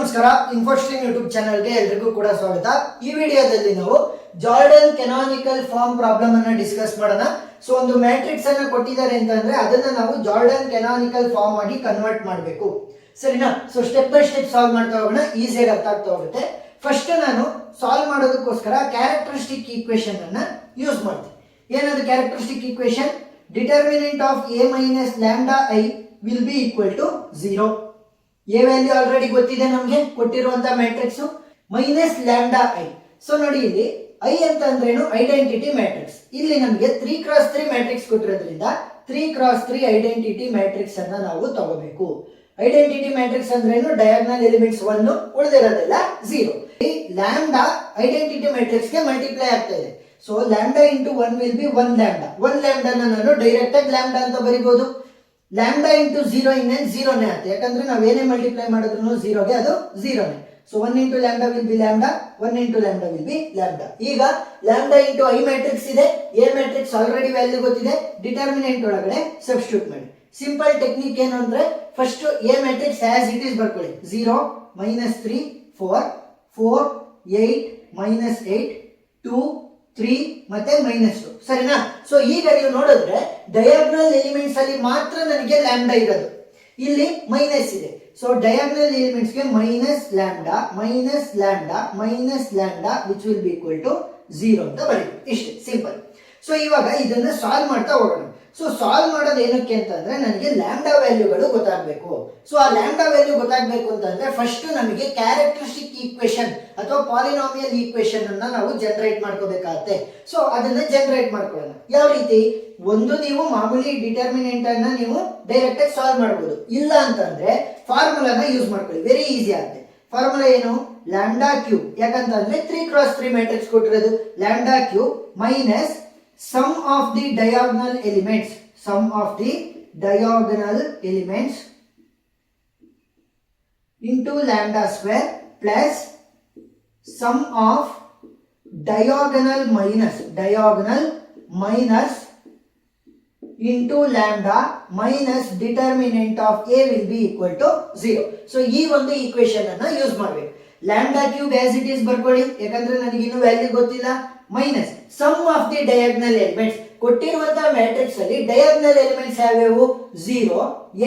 ನಮಸ್ಕಾರ. ಇನ್ಫೋಸ್ಟ್ರೀಮ್ ಯೂಟ್ಯೂಬ್ ಚಾನಲ್ಗೆ ಎಲ್ರಿಗೂ ಕೂಡ ಸ್ವಾಗತ. ಈ ವಿಡಿಯೋದಲ್ಲಿ ನಾವು ಜಾರ್ಡನ್ ಕೆನಾನಿಕಲ್ ಫಾರ್ಮ್ ಪ್ರಾಬ್ಲಮ್ ಅನ್ನ ಡಿಸ್ಕಸ್ ಮಾಡೋಣ. ಸೊ ಒಂದು ಮ್ಯಾಟ್ರಿಕ್ಸ್ ಅನ್ನ ಕೊಟ್ಟಿದ್ದಾರೆ ಅಂತಂದ್ರೆ ಅದನ್ನ ನಾವು ಜಾರ್ಡನ್ ಕೆನಾನಿಕಲ್ ಫಾರ್ಮ್ ಆಗಿ ಕನ್ವರ್ಟ್ ಮಾಡಬೇಕು, ಸರಿನಾ? So step by step solve ಮಾಡ್ತಾ ಹೋಗೋಣ, ಈಸಿಯಾಗಿ ಅರ್ಥ ಆಗ್ತಾ ಹೋಗುತ್ತೆ. ಫಸ್ಟ್ ನಾನು ಸಾಲ್ವ್ ಮಾಡೋದಕ್ಕೋಸ್ಕರ ಕ್ಯಾರೆಕ್ಟರಿಸ್ಟಿಕ್ ಈಕ್ವೇಶನ್ ಅನ್ನ ಯೂಸ್ ಮಾಡ್ತೀನಿ. ಏನದು characteristic equation? Determinant of a minus lambda I will be equal to 0. A value already ಗೊತ್ತಿದೆ ನಮಗೆ, ಕೊಟ್ಟಿರುವಂತ matrix minus lambda I. So ನೋಡಿ, ಇಲ್ಲಿ ಐ ಅಂತ ಅಂದ್ರೇನು? Identity matrix. ಇಲ್ಲಿ ನಮಗೆ 3x3 matrix ಕೊಟ್ಟಿರೋದ್ರಿಂದ 3x3 identity matrix ಅನ್ನ ನಾವು ತಗೋಬೇಕು. ಐಡೆಂಟಿಟಿ ಮ್ಯಾಟ್ರಿಕ್ಸ್ ಅಂದ್ರೇನು? Diagonal elements 1, ಉಳಿದಿರೋದೆಲ್ಲ 0. ಈ ಲ್ಯಾಂಡಾ ಐಡೆಂಟಿಟಿ ಮ್ಯಾಟ್ರಿಕ್ಸ್ ಗೆ ಮಲ್ಟಿಪ್ಲೈ ಆಗ್ತಾ ಇದೆ. So lambda into 1 will be 1 lambda. 1 lambda ನಾನು ಡೈರೆಕ್ಟ್ ಆಗಿ ಲ್ಯಾಂಡಾ ಅಂತ ಬರೀಬಹುದು. ಲ್ಯಾಂಡಾ ಇಂಟು 0 ಇನ್ನೇನು 0ನೇ ಆಗುತ್ತೆ, ಯಾಕಂದ್ರೆ ನಾವೇನೇ ಮಲ್ಟಿಪ್ಲೈ ಮಾಡಿದ್ರು 0ಗೆ ಅದು 0ನೇ. So 1 into lambda will be lambda, 1 into lambda will be lambda. ಈಗ ಲ್ಯಾಂಡಾ ಇಂಟು ಐ ಮ್ಯಾಟ್ರಿಕ್ಸ್ ಇದೆ, ಎ ಮ್ಯಾಟ್ರಿಕ್ಸ್ ಆಲ್ರೆಡಿ ವ್ಯಾಲ್ಯೂ ಗೊತ್ತಿದೆ, ಡಿಟರ್ಮಿನೆಂಟ್ ಒಳಗಡೆ ಸಬ್ಸ್ಟಿಟ್ಯೂಟ್ ಮಾಡಿ. ಸಿಂಪಲ್ ಟೆಕ್ನಿಕ್ ಏನು ಅಂದ್ರೆ, first A matrix as it is ಬರ್ಕೊಳ್ಳಿ. 0 -3 4 4 8 -8 2 3 ಮತ್ತೆ -2, ಸರಿನಾ? ಸೊ ಈಗ ನೀವು ನೋಡಿದ್ರೆ ಡಯಾಗ್ನಲ್ ಎಲಿಮೆಂಟ್ಸ್ ಅಲ್ಲಿ ಮಾತ್ರ ನನಗೆ ಲ್ಯಾಂಡಾ ಇರೋದು, ಇಲ್ಲಿ ಮೈನಸ್ ಇದೆ. ಸೊ ಡಯಾಗ್ನಲ್ ಎಲಿಮೆಂಟ್ಸ್ ಗೆ minus lambda which will be equal to 0 ಅಂತ ಬರೀತೀವಿ. ಇಷ್ಟೇ ಸಿಂಪಲ್. ಸೊ ಇವಾಗ ಇದನ್ನ ಸಾಲ್ವ್ ಮಾಡ್ತಾ ಹೋಗೋಣ. ಸೊ ಸಾಲ್ವ್ ಮಾಡೋದು ಏನಕ್ಕೆ ಅಂತಂದ್ರೆ, ನನಗೆ ಲ್ಯಾಂಡಾ ವ್ಯಾಲ್ಯೂಗಳು ಗೊತ್ತಾಗಬೇಕು. ಸೊ ಆ ಲ್ಯಾಂಡಾ ವ್ಯಾಲ್ಯೂ ಗೊತ್ತಾಗಬೇಕು ಅಂತಂದ್ರೆ ಫಸ್ಟ್ ನಮಗೆ ಕ್ಯಾರೆಕ್ಟರಿಸ್ಟಿಕ್ ಈಕ್ವೇಶನ್ ಅಥವಾ ಪಾಲಿನಾಮಿಯಲ್ ಈಕ್ವೇಶನ್ ಅನ್ನ ನಾವು ಜನರೇಟ್ ಮಾಡ್ಕೋಬೇಕಾಗತ್ತೆ. ಸೊ ಅದನ್ನ ಜನರೇಟ್ ಮಾಡ್ಕೊಳ್ಳೋಣ. ಯಾವ ರೀತಿ? ಒಂದು, ನೀವು ಮಾಮೂಲಿ ಡಿಟರ್ಮಿನೆಂಟ್ ಅನ್ನ ನೀವು ಡೈರೆಕ್ಟ್ ಆಗಿ ಸಾಲ್ವ್ ಮಾಡಬಹುದು. ಇಲ್ಲ ಅಂತಂದ್ರೆ ಫಾರ್ಮುಲಾನ ಯೂಸ್ ಮಾಡ್ಕೊಳ್ಳಿ, ವೆರಿ ಈಸಿ ಆಗುತ್ತೆ. ಫಾರ್ಮುಲಾ ಏನು? Lambda cube. ಯಾಕಂತಂದ್ರೆ 3x3 ಮ್ಯಾಟ್ರಿಕ್ಸ್ ಕೊಟ್ಟಿರೋದು. Lambda cube minus sum of the diagonal elements into lambda square plus sum of diagonal minus into lambda minus determinant of a will be equal to 0. so ಈ ಒಂದು equation ಅನ್ನ use ಮಾಡಬೇಕು. Lambda cube as it is ಬರ್ಕೊಳ್ಳಿ, ಯಾಕಂದ್ರೆ ನನಗೆ ಇನ್ನೂ value ಗೊತ್ತಿಲ್ಲ. Minus sum of the diagonal elements. ಕೊಟ್ಟಿರುವಂತಹ ಮ್ಯಾಟ್ರಿಕ್ಸ್ ಅಲ್ಲಿ ಡಯಾಗ್ನಲ್ ಎಲಿಮೆಂಟ್ಸ್ ಯಾವ್ಯಾವು? 0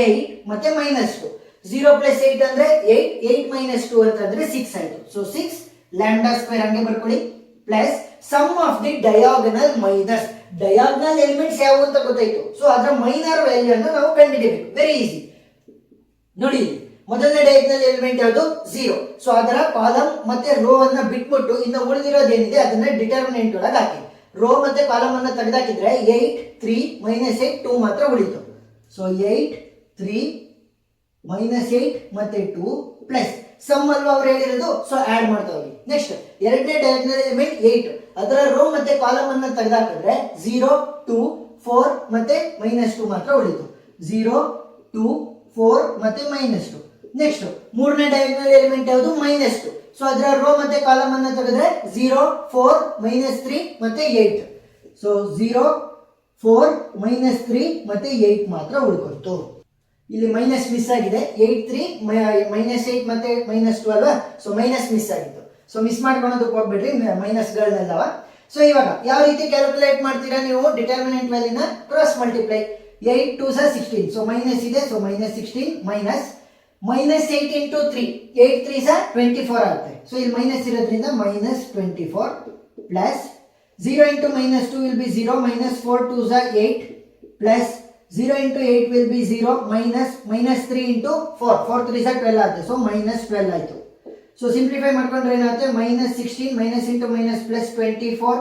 8 ಮತ್ತೆ -2. 0 + 8 ಅಂದ್ರೆ 8, 8 - 2 ಅಂತಂದ್ರೆ 6 ಆಯ್ತು. ಸೊ 6 ಲ್ಯಾಂಡಾ ಸ್ಕ್ವೇರ್ ಹಂಗೆ ಬರ್ಕೊಳ್ಳಿ, plus sum of the diagonal minus. Diagonal elements ಯಾವು ಅಂತ ಗೊತ್ತಾಯ್ತು. ಸೊ ಅದರ ಮೈನರ್ ವ್ಯಾಲ್ಯೂ ಅನ್ನು ನಾವು ಕಂಡುಹಿಡಿಯಬೇಕು. Very easy. ನೋಡಿ, ಮೊದಲನೇ ಡಯಾಗ್ನಲ್ ಎಲಿಮೆಂಟ್ ಯಾವುದು? 0. ಸೊ ಅದರ ಕಾಲಮ್ ಮತ್ತೆ ರೋ ಅನ್ನ ಬಿಟ್ಬಿಟ್ಟು ಇನ್ನು ಉಳಿದಿರೋದೇನಿದೆ ಅದನ್ನ ಡಿಟರ್ಮಿನೆಂಟ್ ಒಳಗೆ ಹಾಕಿ. ರೋ ಮತ್ತೆ ಕಾಲಮ್ ಅನ್ನ ತೆಗೆದಾಕಿದ್ರೆ 8 3 -8 2 ಮಾತ್ರ ಉಳಿತು. ಸೊ 8 3 -8 ಮತ್ತೆ 2 ಪ್ಲಸ್ ಸಮ್ ಅಲ್ವಾ ಅವ್ರು ಹೇಳಿರೋದು. ಸೊ ಆಡ್ ಮಾಡ್ತಾ ಹೋಗಿ. ನೆಕ್ಸ್ಟ್ ಎರಡನೇ ಡಯಾಗ್ನಲ್ ಎಲಿಮೆಂಟ್ 8, ಅದರ ರೋ ಮತ್ತೆ ಕಾಲಮ್ ಅನ್ನ ತೆಗೆದಾಕಿದ್ರೆ 0 2 4 ಮತ್ತೆ -2 ಮಾತ್ರ ಉಳಿತು. 0 2 4 ಮತ್ತೆ -2. ನೆಕ್ಸ್ಟ್ ಮೂರನೇ ಡಯಾಗ್ನಲ್ ಎಲಿಮೆಂಟ್ ಯಾವುದು? -2. ಸೊ ಅದರ ರೋ ಮತ್ತೆ ಕಾಲಮ್ ಅನ್ನ ತೆಗೆದ್ರೆ 0 4 -3 ಮತ್ತೆ 8. ಸೊ 0 4 -3 ಮತ್ತೆ 8 ಮಾತ್ರ ಉಳ್ಕೊಂತು. ಇಲ್ಲಿ ಮೈನಸ್ ಮಿಸ್ ಆಗಿದೆ. 8 3 -8 ಮತ್ತೆ -2 ಅಲ್ವಾ? ಸೊ ಮೈನಸ್ ಮಿಸ್ ಆಗಿತ್ತು. ಸೊ ಮಿಸ್ ಮಾಡ್ಕೊಳೋದಕ್ಕೆ ಹೋಗ್ಬಿಡ್ರಿ, ಮೈನಸ್ಗಳನ್ನೆಲ್ಲವ. ಸೊ ಇವಾಗ ಯಾವ ರೀತಿ ಕ್ಯಾಲ್ಕುಲೇಟ್ ಮಾಡ್ತೀರಾ ನೀವು? ಡಿಟರ್ಮಿನೆಂಟ್ ವ್ಯಾಲ್ಯೂನ ಕ್ರಾಸ್ ಮಲ್ಟಿಪ್ಲೈ. 8 2 16. ಸೊ ಮೈನಸ್ ಇದೆ. ಸೊ -16 ಮೈನಸ್ -8 ಇಂಟು 3, 8 3 24 ಆಗುತ್ತೆ. ಸೊ ಇಲ್ಲಿ ಮೈನಸ್ ಇರೋದ್ರಿಂದ -24 plus 0 into -2 will be 0 -4 2 8 plus 0 into 8 will be 0 -3 into 4 4 3 12 ಆಗುತ್ತೆ. ಸೊ -12 ಆಯಿತು. ಸೊ ಸಿಂಪ್ಲಿಫೈ ಮಾಡ್ಕೊಂಡ್ರೆ ಏನಾಗುತ್ತೆ? -16 minus into minus plus 24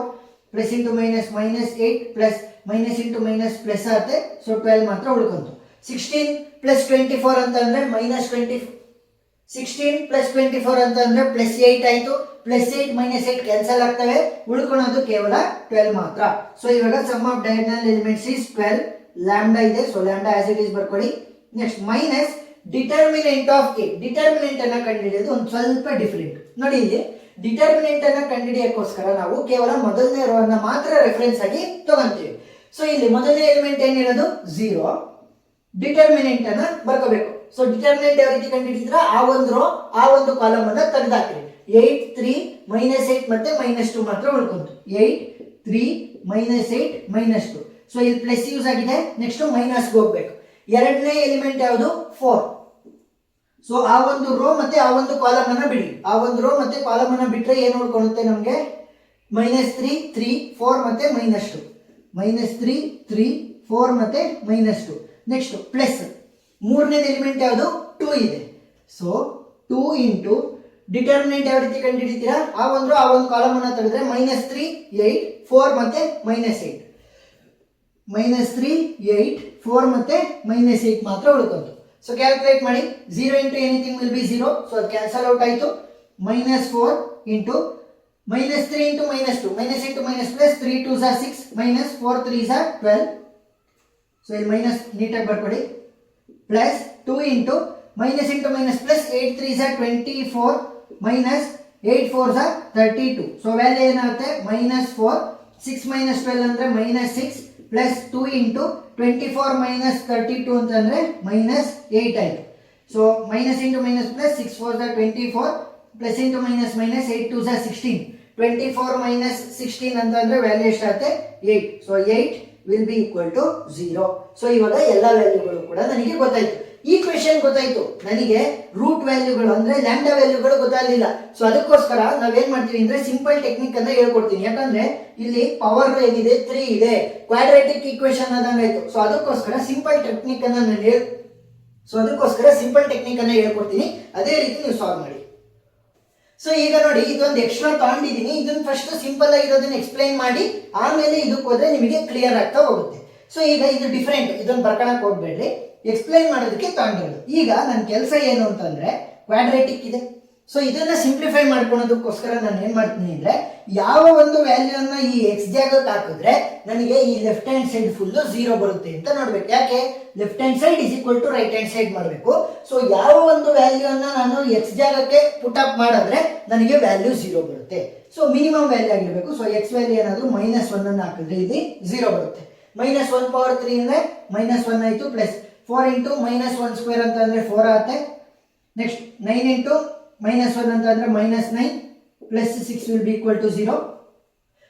plus into minus -8 plus minus into minus plus ಆಗುತ್ತೆ. So 12 ಮಾತ್ರ ಉಳ್ಕೊಂತು. 16 + 24 ಅಂತಂದ್ರೆ -20. 16 + 24 ಅಂತಂದ್ರೆ +8 ಆಯ್ತು. +8 -8 ಕ್ಯಾನ್ಸಲ್ ಆಗ್ತವೆ, ಉಳ್ಕೊಳ್ಳೋದು ಕೇವಲ 12 ಮಾತ್ರ. ಸೊ ಇವಾಗ sum of diagonal elements is 12. Lambda ಇದೆ. So lambda as it is ಬರ್ಕೊಳ್ಳಿ. Next minus determinant of A. Determinant ಅನ್ನ ಕಂಡುಹಿಡಿಯೋದು ಒಂದು ಸ್ವಲ್ಪ ಡಿಫರೆಂಟ್. ನೋಡಿ, ಇಲ್ಲಿ ಡಿಟರ್ಮಿನೆಂಟ್ ಅನ್ನ ಕಂಡುಹಿಡಿಯೋಕ್ಕೋಸ್ಕರ ನಾವು ಕೇವಲ ಮೊದಲನೇ ರೋ ಅನ್ನ ಮಾತ್ರ ರೆಫರೆನ್ಸ್ ಆಗಿ ತಗೊಂತೀವಿ. ಸೊ ಇಲ್ಲಿ ಮೊದಲನೇ ಎಲಿಮೆಂಟ್ ಏನಿರೋದು? 0. ಡಿಟರ್ಮಿನೆಂಟ್ ಅನ್ನ ಬರ್ಕೋಬೇಕು. ಸೊ ಡಿಟರ್ಮಿನೆಂಟ್ ಯಾವ ರೀತಿ ಕಂಡುಹಿಡಿದ್ರ ಆ ಒಂದು ರೋ ಆ ಒಂದು ಕಾಲಮ್ ಅನ್ನ ತೆಗೆದಾಕ್ರಿ. 8 3 -8 ಮತ್ತೆ -2 ಮಾತ್ರ ಉಳ್ಕೊಂತು. 8 3 -8 -2. ಸೊ ಇಲ್ಲಿ ಪ್ಲಸ್ ಯೂಸ್ ಆಗಿದೆ, ನೆಕ್ಸ್ಟ್ ಮೈನಸ್ ಹೋಗ್ಬೇಕು. ಎರಡನೇ ಎಲಿಮೆಂಟ್ ಯಾವುದು 4. ಸೊ ಆ ಒಂದು ರೋ ಮತ್ತೆ ಆ ಒಂದು ಕಾಲಮ್ ಅನ್ನ ಬಿಡಿ. ಆ ಒಂದು ರೋ ಮತ್ತೆ ಕಾಲಮ್ ಅನ್ನ ಬಿಟ್ರೆ ಏನು ಉಳ್ಕೊಳ್ಳುತ್ತೆ ನಮಗೆ? -3 3 4 ಮತ್ತೆ -2. -3 3 4 ಮತ್ತೆ -2. ನೆಕ್ಸ್ಟ್ ಪ್ಲಸ್ ಮೂರನೇ ಎಲಿಮೆಂಟ್ ಯಾವುದು 2 ಇದೆ. ಸೊ 2 ಇಂಟು ಡಿಟರ್ಮಿನೆಂಟ್ ಯಾವ ರೀತಿ ಕಂಡುಹಿಡಿತೀರಾ? ಆ ಒಂದು ಕಾಲಮ್ ಅನ್ನ ತೆಗೆದ್ರೆ -3 8 4 ಮತ್ತೆ -8. -3 8 4 ಮತ್ತೆ -8 ಮಾತ್ರ ಉಳ್ಕೊಂತು. ಸೊ ಕ್ಯಾಲ್ಕುಲೇಟ್ ಮಾಡಿ. 0 into anything will be 0. So ಅದು ಕ್ಯಾನ್ಸಲ್ ಔಟ್ ಆಯಿತು. -4 ಇಂಟು -3 ಇಂಟು -2 -8 -+ 3 2 6 -4 3 12. ಸೊ ಇಲ್ಲಿ ಮೈನಸ್ ನೀಟಾಗಿ ಬರ್ಕೊಡಿ. Plus 2 into -+ 8 3 24 -8 4 32. ಸೊ ವ್ಯಾಲ್ಯೂ ಏನಾಗುತ್ತೆ? -4 6 -12 ಅಂದ್ರೆ -6 ಪ್ಲಸ್ 2 ಇಂಟು 24 -32 ಅಂತಂದ್ರೆ -8 ಆಯ್ತು. So minus into minus plus 6 4 24 plus into minus minus 8 2 16. 24 - 16 ಅಂತಂದ್ರೆ ವ್ಯಾಲ್ಯೂ ಎಷ್ಟಾಗುತ್ತೆ? 8. So 8 will be equal to 0. So ಇವಾಗ ಎಲ್ಲ ವ್ಯಾಲ್ಯೂಗಳು ಕೂಡ ನನಗೆ ಗೊತ್ತಾಯ್ತು. ಈಕ್ವೇಶನ್ ಗೊತ್ತಾಯ್ತು, ನನಗೆ ರೂಟ್ ವ್ಯಾಲ್ಯೂಗಳು ಅಂದ್ರೆ ಲ್ಯಾಂಡಾ ವ್ಯಾಲ್ಯೂಗಳು ಗೊತ್ತಾಗಲಿಲ್ಲ. ಸೊ ಅದಕ್ಕೋಸ್ಕರ ನಾವೇನ್ ಮಾಡ್ತೀವಿ ಅಂದ್ರೆ ಸಿಂಪಲ್ ಟೆಕ್ನಿಕ್ ಅನ್ನ ಹೇಳ್ಕೊಡ್ತೀನಿ. ಯಾಕಂದ್ರೆ ಇಲ್ಲಿ ಪವರ್ ಏನಿದೆ 3 ಇದೆ, ಕ್ವಾಡ್ರಾಟಿಕ್ ಈಕ್ವೇಶನ್ ಆದಂಗಾಯ್ತು. ಸೊ ಅದಕ್ಕೋಸ್ಕರ ಸಿಂಪಲ್ ಟೆಕ್ನಿಕ್ ಅನ್ನ ಹೇಳ್ಕೊಡ್ತೀನಿ. ಅದೇ ರೀತಿ ನೀವು ಸಾಲ್ವ್ ಮಾಡಿ. ಸೊ ಈಗ ನೋಡಿ, ಇದೊಂದು ಎಕ್ಸ್ಟ್ರಾ ತಗೊಂಡಿದ್ದೀನಿ. ಇದನ್ನ ಫಸ್ಟ್ ಸಿಂಪಲ್ ಆಗಿರೋದನ್ನ ಎಕ್ಸ್ಪ್ಲೈನ್ ಮಾಡಿ ಆಮೇಲೆ ಇದಕ್ಕೆ ಹೋದ್ರೆ ನಿಮಗೆ ಕ್ಲಿಯರ್ ಆಗ್ತಾ ಹೋಗುತ್ತೆ. ಸೊ ಈಗ ಇದು ಡಿಫ್ರೆಂಟ್, ಇದನ್ನ ಬರ್ಕೊಳಕ್ ಹೋಗ್ಬೇಡ್ರಿ, ಎಕ್ಸ್ಪ್ಲೈನ್ ಮಾಡೋದಕ್ಕೆ ತಗೊಂಡಿರೋದು. ಈಗ ನನ್ನ ಕೆಲಸ ಏನು ಅಂತಂದ್ರೆ ಕ್ವಾಡ್ರಾಟಿಕ್ ಇದೆ. ಸೊ ಇದನ್ನ ಸಿಂಪ್ಲಿಫೈ ಮಾಡ್ಕೊಳೋದಕ್ಕೋಸ್ಕರ ನಾನು ಏನ್ ಮಾಡ್ತೀನಿ ಅಂದ್ರೆ ಯಾವ ಒಂದು ವ್ಯಾಲ್ಯೂನ ಈ ಎಕ್ಸ್ ಜಾಗಕ್ಕೆ ಹಾಕಿದ್ರೆ ನನಗೆ ಈ ಲೆಫ್ಟ್ ಹ್ಯಾಂಡ್ ಸೈಡ್ ಫುಲ್ 0 ಬರುತ್ತೆ ಅಂತ ನೋಡ್ಬೇಕು. ಯಾಕೆ? Left hand side is equal to right hand side ಮಾಡಬೇಕು. ಸೊ ಯಾವ ಒಂದು ವ್ಯಾಲ್ಯೂನ ನಾನು ಎಕ್ಸ್ ಜಾಗಕ್ಕೆ ಪುಟ್ ಅಪ್ ಮಾಡಿದ್ರೆ ನನಗೆ ವ್ಯಾಲ್ಯೂ 0 ಬರುತ್ತೆ. ಸೊ ಮಿನಿಮಮ್ ವ್ಯಾಲ್ಯೂ ಆಗಿರಬೇಕು. ಸೊ ಎಕ್ಸ್ ವ್ಯಾಲ್ಯೂ ಏನಾದ್ರು -1 ಅನ್ನು ಹಾಕಿದ್ರೆ ಇಲ್ಲಿ 0 ಬರುತ್ತೆ. -1/3 ಅಂದ್ರೆ -1 ಆಯ್ತು. ಪ್ಲಸ್ 4 ಇಂಟು -1 ಸ್ಕ್ವೇರ್ ಅಂತಂದ್ರೆ 4 ಆಗುತ್ತೆ. ನೆಕ್ಸ್ಟ್ 9 ಇಂಟು -1 ಅಂತಂದ್ರೆ -9 plus 6 will be equal to 0.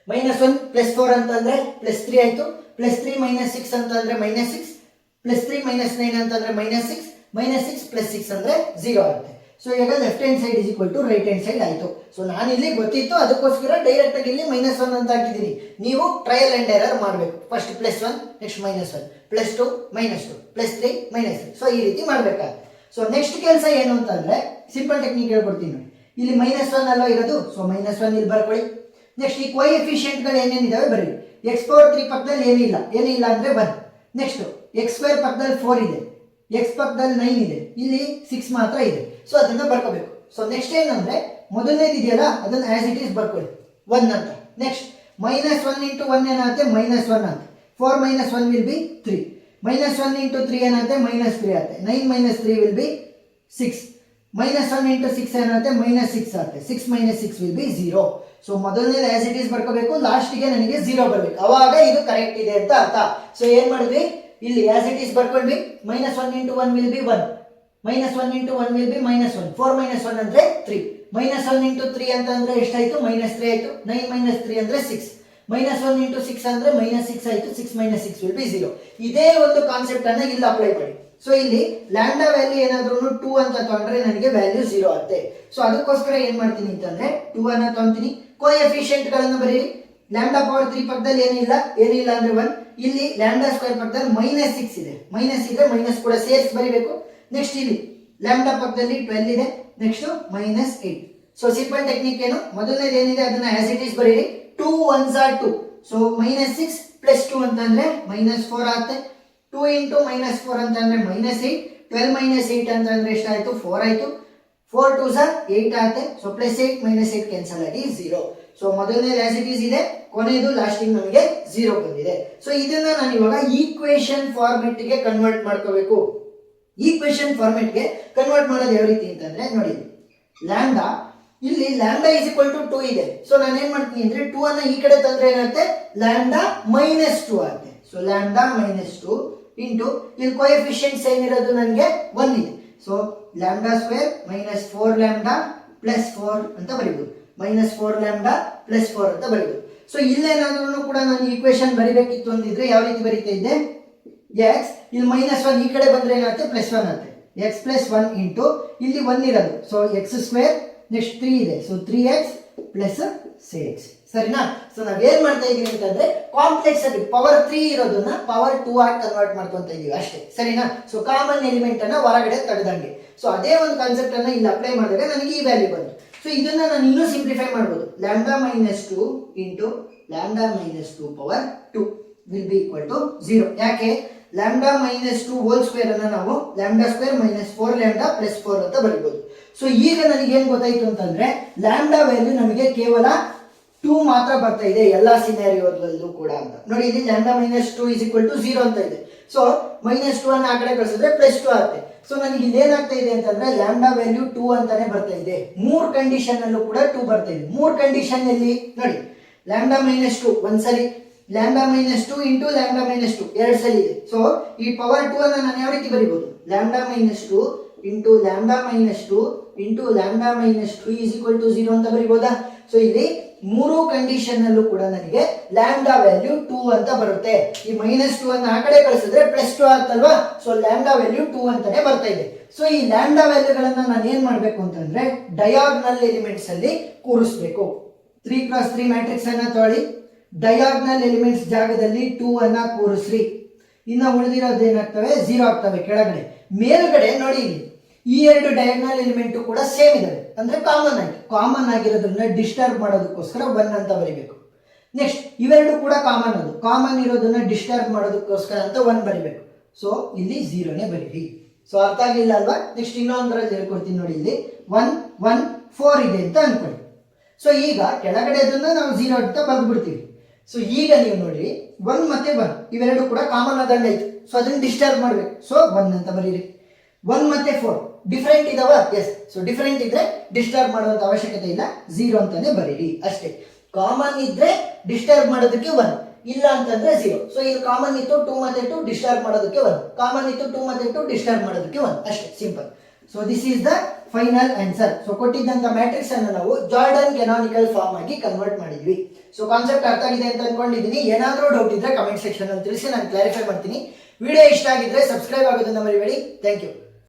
-1 plus 4 ಅಂತಂದ್ರೆ +3 ಆಯ್ತು. +3 - 6 ಅಂತಂದ್ರೆ -6 +3 - 9 ಅಂತಂದ್ರೆ -6 -6 + 6 ಅಂದ್ರೆ 0 ಆಗುತ್ತೆ. ಸೊ ಈಗ left hand side is equal to right hand side ಆಯ್ತು. ಸೊ ನಾನು ಇಲ್ಲಿ ಗೊತ್ತಿತ್ತು, ಅದಕ್ಕೋಸ್ಕರ ಡೈರೆಕ್ಟ್ ಆಗಿ ಇಲ್ಲಿ -1 ಅಂತ ಹಾಕಿದ್ದೀನಿ. ನೀವು ಟ್ರಯಲ್ ಅಂಡ್ ಎರರ್ ಮಾಡಬೇಕು. First +1 next -1 +2 -2 +3 -3. ಸೊ ಈ ರೀತಿ ಮಾಡ್ಬೇಕಾಗುತ್ತೆ. ಸೊ ನೆಕ್ಸ್ಟ್ ಕೆಲಸ ಏನು ಅಂತಂದ್ರೆ ಸಿಂಪಲ್ ಟೆಕ್ನಿಕ್ ಹೇಳ್ಕೊಡ್ತೀನಿ ನೋಡಿ. ಇಲ್ಲಿ -1 ಅಲ್ಲ ಇರೋದು. ಸೊ -1 ಇಲ್ಲಿ ಬರ್ಕೊಳ್ಳಿ. ನೆಕ್ಸ್ಟ್ ಈ ಕೋಎಫಿಷಿಯಂಟ್ ಗಳು ಏನೇನಿದಾವೆ ಬರೀ. x⁴ ಪಕ್ಕದಲ್ಲಿ ಏನಿಲ್ಲ ಅಂದ್ರೆ 1. ನೆಕ್ಸ್ಟ್ x² ಪಕ್ಕದಲ್ಲಿ 4 ಇದೆ, x ಪಕ್ಕದಲ್ಲಿ 9 ಇದೆ, ಇಲ್ಲಿ 6 ಮಾತ್ರ ಇದೆ. ಸೊ ಅದನ್ನ ಬರ್ಕೋಬೇಕು. ಸೊ ನೆಕ್ಸ್ಟ್ ಏನಂದ್ರೆ ಮೊದಲನೇದು ಇದೆಯಲ್ಲ ಅದನ್ನ ಆಸ್ ಇಟ್ ಈಸ್ ಬರ್ಕೊಳ್ಳಿ 1 ಅಂತ. ನೆಕ್ಸ್ಟ್ -1 ಇಂಟು 1 ಏನಾಗುತ್ತೆ? -1 ಅಂತ. 4 - 1 ವಿಲ್ ಬಿ 3. -1 ಇಂಟು 3 ಏನಾಗುತ್ತೆ? -3 ಆಗುತ್ತೆ. 9 - 3 ವಿಲ್ ಬಿ 6. -1 ಇಂಟು 6 ಏನಾಗುತ್ತೆ? -6 ಆಗುತ್ತೆ. 6 - 6 ವಿಲ್ ಬಿ 0. ಸೊ ಮೊದಲನೇದು ಆಸ್ ಇಟ್ ಈಸ್ ಬರ್ಕೋಬೇಕು, ಲಾಸ್ಟ್ಗೆ ನನಗೆ 0 ಬರಬೇಕು, ಅವಾಗ ಇದು ಕರೆಕ್ಟ್ ಇದೆ ಅಂತ ಅರ್ಥ. ಸೊ ಏನ್ ಮಾಡಿದ್ವಿ ಇಲ್ಲಿ ಆಸ್ ಇಟ್ ಈಸ್ ಬರ್ಕೊಂಡ್ವಿ. -1 into 1 will be 1. -1 into 1 will be -1. 4 - 1 ಅಂದ್ರೆ 3. -1 ಇಂಟು 3 ಅಂತ ಅಂದ್ರೆ ಎಷ್ಟಾಯ್ತು? -3 ಆಯ್ತು. 9 - 3 ಅಂದ್ರೆ 6. -1 ಇಂಟು 6 ಅಂದ್ರೆ -6 ಆಯ್ತು. 6 - 6 ವಿಲ್ ಬಿ 0. ಇದೇ ಒಂದು ಕಾನ್ಸೆಪ್ಟ್ ಅನ್ನ ಇಲ್ಲಿ ಅಪ್ಲೈ ಮಾಡಿ. ಸೊ ಇಲ್ಲಿ ಲ್ಯಾಂಡಾ ವ್ಯಾಲ್ಯೂ ಏನಾದ್ರೂ 2 ಅಂತ ತಗೊಂಡ್ರೆ ನನಗೆ ವ್ಯಾಲ್ಯೂ 0 ಆಗುತ್ತೆ. ಸೊ ಅದಕ್ಕೋಸ್ಕರ ಏನ್ ಮಾಡ್ತೀನಿ ಅಂತಂದ್ರೆ 2 ಅನ್ನ ತಗೊಂತೀನಿ. ಕೋಎಫಿಷಿಯಂಟ್ ಗಳನ್ನು ಬರೀರಿ. λ⁴ ಪಕ್ಕದಲ್ಲಿ ಏನಿಲ್ಲ ಅಂದ್ರೆ 1. ಇಲ್ಲಿ λ² ಪಕ್ಕದಲ್ಲಿ -6 ಇದೆ. ಮೈನಸ್ ಇದ್ರೆ ಮೈನಸ್ ಕೂಡ ಸೇರಿಸಿ ಬರೀಬೇಕು. ನೆಕ್ಸ್ಟ್ ಇಲ್ಲಿ λ ಪಕ್ಕದಲ್ಲಿ 12 ಇದೆ. ನೆಕ್ಸ್ಟ್ -8. ಸೊ ಸಿಂಪಲ್ ಟೆಕ್ನಿಕ್ ಏನು? ಮೊದಲನೇದು ಏನಿದೆ ಅದನ್ನ ಆಸ್ ಇಟ್ ಈಸ್ ಬರೀರಿ. 2 1s are 2. ಸೊ -6 + 2 ಅಂತಂದ್ರೆ -4 ಆಗುತ್ತೆ. 2 ಇಂಟು -4 ಅಂತಂದ್ರೆ -8. 12 - 8 ಅಂತಂದ್ರೆ ಎಷ್ಟಾಯ್ತು? 4 ಆಯ್ತು. 4 2s are 8 ಆಗುತ್ತೆ. ಸೊ +8 -8 ಕ್ಯಾನ್ಸಲ್ ಆಗಿ 0. ಸೊ ಮೊದಲನೇದು ಆಸ್ ಇಟ್ ಈಸ್ ಇದೆ, ಕೊನೆಯದು ಲಾಸ್ಟಿಂಗ್ ನಮಗೆ 0 ಬಂದಿದೆ. ಸೊ ಇದನ್ನ ನಾನು ಇವಾಗ ಈಕ್ವೇಶನ್ ಫಾರ್ಮೆಟ್ ಗೆ ಕನ್ವರ್ಟ್ ಮಾಡ್ಕೋಬೇಕು. ಈಕ್ವೇಶನ್ ಫಾರ್ಮೆಟ್ ಗೆ ಕನ್ವರ್ಟ್ ಮಾಡೋದು ಯಾವ ರೀತಿ ಅಂತಂದ್ರೆ ನೋಡಿ, ಲ್ಯಾಂಡಾ ಇಲ್ಲಿ λ = 2 ಇದೆ. ಸೊ ನಾನು ಏನ್ ಮಾಡ್ತೀನಿ ಅಂದ್ರೆ 2 ಅನ್ನ ಈ ಕಡೆ ತಂದ್ರೆ ಏನಾಗುತ್ತೆ? λ -2 ಆಗುತ್ತೆ. ಸೊ λ -2 ಇಂಟು ಇಲ್ಲಿ ಕೋಎಫಿಷಿಯಂಟ್ಸ್ ಏನಿರೋದು ನನಗೆ 1 ಇದೆ. So lambda square minus 4 lambda plus 4 ಅಂತ ಬರೀಬಹುದು. ಮೈನಸ್ 4 ಲ್ಯಾಂಬ್ಡಾ ಪ್ಲಸ್ 4 ಅಂತ ಬರೀಬಹುದು. ಸೊ ಇಲ್ಲೇನಾದ್ರೂ ಕೂಡ ನಾನು ಈಕ್ವೇಶನ್ ಬರಿಬೇಕಿತ್ತು ಅಂದಿದ್ರೆ ಯಾವ ರೀತಿ ಬರೀತಾ ಇದ್ದೆ, ಎಕ್ಸ್ ಇಲ್ಲಿ -1 ಈ ಕಡೆ ಬಂದ್ರೆ ಏನಾಗುತ್ತೆ +1 ಆಗುತ್ತೆ. ಎಕ್ಸ್ ಪ್ಲಸ್ 1 ಇಂಟು ಇಲ್ಲಿ 1 ಇರೋದು, ಸೊ ಎಕ್ಸ್ ಸ್ಕ್ವೇರ್ ನೆಕ್ಸ್ಟ್ 3 ಇದೆ, ಸೊ 3x ಪ್ಲಸ್ 6. ಸರಿನಾ? ಸೊ ನಾವೇನ್ ಮಾಡ್ತಾ ಇದೀವಿ ಅಂತಂದ್ರೆ ಕಾಂಪ್ಲೆಕ್ಸ್ ಆಗಿ ಪವರ್ 3 ಇರೋದನ್ನ ಪವರ್ 2 ಆಗಿ ಕನ್ವರ್ಟ್ ಮಾಡ್ಕೊಂತ ಇದೀವಿ ಅಷ್ಟೇ. ಸರಿನಾ? ಸೊ ಕಾಮನ್ ಎಲಿಮೆಂಟ್ ಅನ್ನ ಹೊರಗಡೆ ತೆಗೆದಂಗೆ. ಸೊ ಅದೇ ಒಂದು ಕಾನ್ಸೆಪ್ಟ್ ಅನ್ನ ಇಲ್ಲಿ ಅಪ್ಲೈ ಮಾಡಿದಾಗ ನನಗೆ ಈ ವ್ಯಾಲ್ಯೂ ಬಂತು. ಸೊ ಇದನ್ನ ನಾನು ಇನ್ನೂ ಸಿಂಪ್ಲಿಫೈ ಮಾಡಬಹುದು. Lambda -2 into lambda -2 power 2 will be equal to 0. ಯಾಕೆ? ಲ್ಯಾಂಬ್ಡಾ -2 ಹೋಲ್ ಸ್ಕ್ವೇರ್ ಅನ್ನ ನಾವು lambda square minus 4 lambda plus 4 ಅಂತ ಬರೀಬಹುದು. ಸೊ ಈಗ ನನಗೆ ಏನ್ ಗೊತ್ತಾಯ್ತು ಅಂತಂದ್ರೆ ಲ್ಯಾಂಬ್ಡಾ ವ್ಯಾಲ್ಯೂ ನಮಗೆ ಕೇವಲ 2 ಮಾತ್ರ ಬರ್ತಾ ಇದೆ ಎಲ್ಲಾ ಸಿನಾರಿಯೋದಲ್ಲೂ ಕೂಡ ಅಂತ ನೋಡಿ. ಇಲ್ಲಿ ಲ್ಯಾಂಬ್ಡಾ -2 ಇಸ್ ಈಕ್ವಲ್ ಟು 0 ಅಂತ ಇದೆ. ಸೊ -2 ಅನ್ನ ಆ ಕಡೆ ಕಳಿಸಿದ್ರೆ +2 ಆಗುತ್ತೆ. ಸೊ ನನಗೆ ಇಲ್ಲಿ ಏನಾಗ್ತಾ ಇದೆ ಅಂತಂದ್ರೆ ಲ್ಯಾಂಬ್ಡಾ ವ್ಯಾಲ್ಯೂ 2 ಅಂತಾನೆ ಬರ್ತಾ ಇದೆ. 3 ಕಂಡೀಷನ್ ಅಲ್ಲೂ ಕೂಡ 2 ಬರ್ತಾ ಇದೆ. 3 ಕಂಡೀಷನ್ ಅಲ್ಲಿ ನೋಡಿ, ಲ್ಯಾಂಬ್ಡಾ -2 ಒಂದ್ಸಲಿ, ಲ್ಯಾಂಬ್ಡಾ -2 ಇಂಟು ಲ್ಯಾಂಬ್ಡಾ -2 ಎರಡು ಸಲ ಇದೆ. ಸೊ ಈ ಪವರ್ 2 ಅನ್ನ ನಾನು ಯಾವ ರೀತಿ ಬರೀಬಹುದು, lambda -2 into lambda -2 into lambda -2 is equal to 0 ಅಂತ ಬರೀಬಹುದಾ? ಸೊ ಇಲ್ಲಿ 3 ಕಂಡೀಷನ್ ಅಲ್ಲೂ ಕೂಡ ನನಗೆ ಲ್ಯಾಂಬ್ಡಾ ವ್ಯಾಲ್ಯೂ 2 ಅಂತ ಬರುತ್ತೆ. ಈ -2 ಅನ್ನ ಆ ಕಡೆ ಕಳಿಸಿದ್ರೆ +2 ಆಗ್ತಲ್ವಾ? ಸೊ ಲ್ಯಾಂಬ್ಡಾ ವ್ಯಾಲ್ಯೂ 2 ಅಂತಾನೆ ಬರ್ತಾ ಇದೆ. ಸೊ ಈ ಲ್ಯಾಂಬ್ಡಾ ವ್ಯಾಲ್ಯೂಗಳನ್ನ ನಾನು ಏನ್ ಮಾಡ್ಬೇಕು ಅಂತಂದ್ರೆ ಡಯಾಗ್ನಲ್ ಎಲಿಮೆಂಟ್ಸ್ ಅಲ್ಲಿ ಕೂರಿಸಬೇಕು. 3x3 ಮ್ಯಾಟ್ರಿಕ್ಸ್ ಅನ್ನ ತೊಗೊಳ್ಳಿ, ಡಯಾಗ್ನಲ್ ಎಲಿಮೆಂಟ್ಸ್ ಜಾಗದಲ್ಲಿ 2 ಅನ್ನ ಕೂರಿಸ್ರಿ. ಇನ್ನ ಉಳಿದಿರೋದು ಏನಾಗ್ತವೆ, 0 ಆಗ್ತವೆ ಕೆಳಗಡೆ. ಮೇಲ್ಗಡೆ ನೋಡಿ, ಈ ಎರಡು ಡಯಾಗ್ನಲ್ ಎಲಿಮೆಂಟ್ ಕೂಡ ಸೇಮ್ ಇದಾವೆ, ಅಂದ್ರೆ ಕಾಮನ್ ಆಗಿರೋದ್ರಿಂದ ಡಿಸ್ಟರ್ಬ್ ಮಾಡೋದಕ್ಕೋಸ್ಕರ 1 ಅಂತ ಬರಿಬೇಕು. ನೆಕ್ಸ್ಟ್ ಇವೆರಡು ಕೂಡ ಕಾಮನ್ ಇರೋದನ್ನ ಡಿಸ್ಟರ್ಬ್ ಮಾಡೋದಕ್ಕೋಸ್ಕರ ಅಂತ 1 ಬರಿಬೇಕು. ಸೊ ಇಲ್ಲಿ 0ನೇ ಬರೀರಿ. ಸೊ ಅರ್ಥ ಆಗಿಲ್ಲ ಅಲ್ವಾ? ನೆಕ್ಸ್ಟ್ ಇನ್ನೊಂದರಲ್ಲಿ ಹೇಳ್ಕೊಡ್ತೀನಿ ನೋಡಿ. ಇಲ್ಲಿ 1 1 4 ಇದೆ ಅಂತ ಅನ್ಕೊಳ್ಳಿ. ಸೊ ಈಗ ಕೆಳಗಡೆ ಅದನ್ನ ನಾವು 0 ಅಂತ ಬರೆದ್ಬಿಡ್ತೀವಿ. ಸೊ ಈಗ ನೀವು ನೋಡಿ 1 ಮತ್ತೆ 1 ಇವೆರಡು ಕೂಡ ಕಾಮನ್ ಆದಂಗೆ ಆಯ್ತು. ಸೊ ಅದನ್ನ ಡಿಸ್ಟರ್ಬ್ ಮಾಡ್ಬೇಕು. ಸೊ 1 ಅಂತ ಬರೀರಿ. 1 ಮತ್ತೆ 4 ಡಿಫರೆಂಟ್ ಇದಾವ? ಎಸ್. ಸೊ ಡಿಫರೆಂಟ್ ಇದ್ರೆ ಡಿಸ್ಟರ್ಬ್ ಮಾಡುವಂತ ಅವಶ್ಯಕತೆ ಇಲ್ಲ, 0 ಅಂತಾನೆ ಬರೀರಿ ಅಷ್ಟೇ. ಕಾಮನ್ ಇದ್ರೆ ಡಿಸ್ಟರ್ಬ್ ಮಾಡೋದಕ್ಕೆ 1, ಇಲ್ಲ ಅಂತಂದ್ರೆ 0. ಸೊ ಇಲ್ಲಿ ಕಾಮನ್ ಇತ್ತು 2 ಮತ್ತೆ 2 ಡಿಸ್ಟರ್ಬ್ ಮಾಡೋದಕ್ಕೆ 1, ಕಾಮನ್ ಇತ್ತು 2 ಮತ್ತೆ 2 ಡಿಸ್ಟರ್ಬ್ ಮಾಡೋದಕ್ಕೆ 1 ಅಷ್ಟೇ, simple. So this is the final answer. So ಕೊಟ್ಟಿದ್ದಂತ ಮ್ಯಾಟ್ರಿಕ್ಸ್ ಅನ್ನು ನಾವು ಜಾರ್ಡನ್ ಕೆನಾನಿಕಲ್ ಫಾರ್ಮ್ ಆಗಿ ಕನ್ವರ್ಟ್ ಮಾಡಿದ್ವಿ. ಸೊ ಕಾನ್ಸೆಪ್ಟ್ ಅರ್ಥ ಆಗಿದೆ ಅಂತ ಅನ್ಕೊಂಡಿದ್ದೀನಿ. ಏನಾದರೂ ಡೌಟ್ ಇದ್ರೆ ಕಮೆಂಟ್ ಸೆಕ್ಷನ್ ಅಲ್ಲಿ ತಿಳಿಸಿ, ನಾನು ಕ್ಲಾರಿಫೈ ಮಾಡ್ತೀನಿ. ವಿಡಿಯೋ ಇಷ್ಟ ಆಗಿದ್ರೆ ಸಬ್ಸ್ಕ್ರೈಬ್ ಆಗೋದನ್ನ ಮರಿಬೇಡಿ. Thank you.